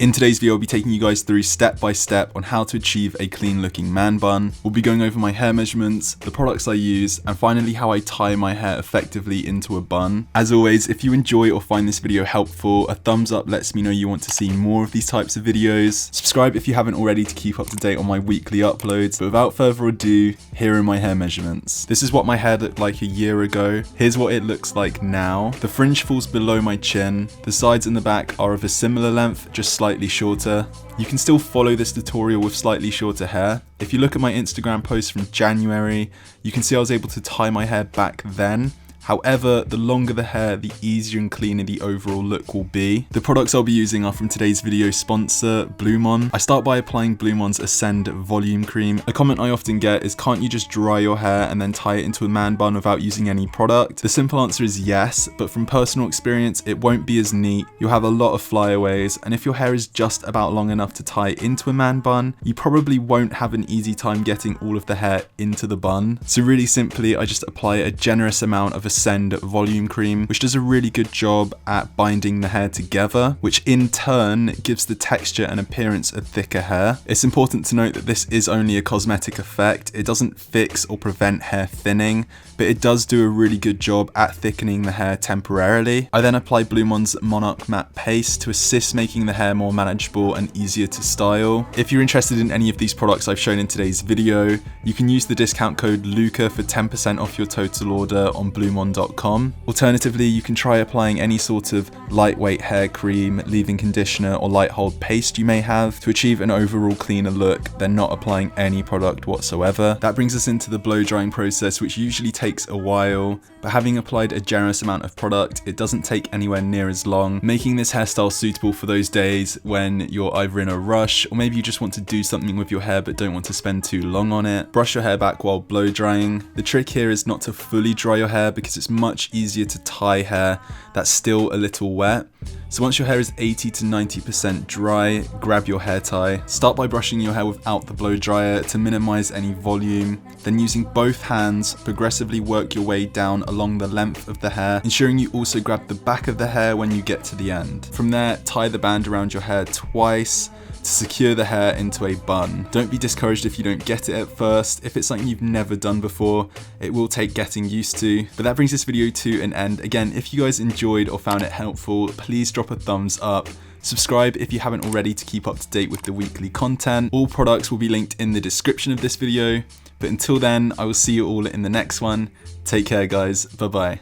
In today's video, I'll be taking you guys through step by step on how to achieve a clean looking man bun. We'll be going over my hair measurements, the products I use, and finally how I tie my hair effectively into a bun. As always, if you enjoy or find this video helpful, a thumbs up lets me know you want to see more of these types of videos. Subscribe if you haven't already to keep up to date on my weekly uploads. But without further ado, here are my hair measurements. This is what my hair looked like a year ago. Here's what it looks like now. The fringe falls below my chin. The sides and the back are of a similar length, just slightly shorter. You can still follow this tutorial with slightly shorter hair. If you look at my Instagram post from January, you can see I was able to tie my hair back then. However, the longer the hair, the easier and cleaner the overall look will be. The products I'll be using are from today's video sponsor, Bluemon. I start by applying Bluemon's Ascend Volume Cream. A comment I often get is, can't you just dry your hair and then tie it into a man bun without using any product? The simple answer is yes, but from personal experience, it won't be as neat. You'll have a lot of flyaways, and if your hair is just about long enough to tie into a man bun, you probably won't have an easy time getting all of the hair into the bun. So really simply, I just apply a generous amount of Ascend Volume Cream, which does a really good job at binding the hair together, which in turn gives the texture and appearance of thicker hair. It's important to note that this is only a cosmetic effect. It doesn't fix or prevent hair thinning, but it does do a really good job at thickening the hair temporarily. I then apply Bluemon's Monarch Matte Paste to assist making the hair more manageable and easier to style. If you're interested in any of these products I've shown in today's video, you can use the discount code Luca for 10% off your total order on Bluemon. Alternatively, you can try applying any sort of lightweight hair cream, leave-in conditioner, or light hold paste you may have to achieve an overall cleaner look, then not applying any product whatsoever. That brings us into the blow drying process, which usually takes a while, but having applied a generous amount of product, it doesn't take anywhere near as long, making this hairstyle suitable for those days when you're either in a rush, or maybe you just want to do something with your hair but don't want to spend too long on it. Brush your hair back while blow drying. The trick here is not to fully dry your hair, because it's much easier to tie hair that's still a little wet. So once your hair is 80 to 90% dry, grab your hair tie. Start by brushing your hair without the blow dryer to minimize any volume. Then using both hands, progressively work your way down along the length of the hair, ensuring you also grab the back of the hair when you get to the end. From there, tie the band around your hair twice to secure the hair into a bun. Don't be discouraged if you don't get it at first. If it's something you've never done before, it will take getting used to. But that brings this video to an end. Again, if you guys enjoyed or found it helpful, please drop a thumbs up. Subscribe if you haven't already to keep up to date with the weekly content. All products will be linked in the description of this video. But until then, I will see you all in the next one. Take care, guys. Bye-bye.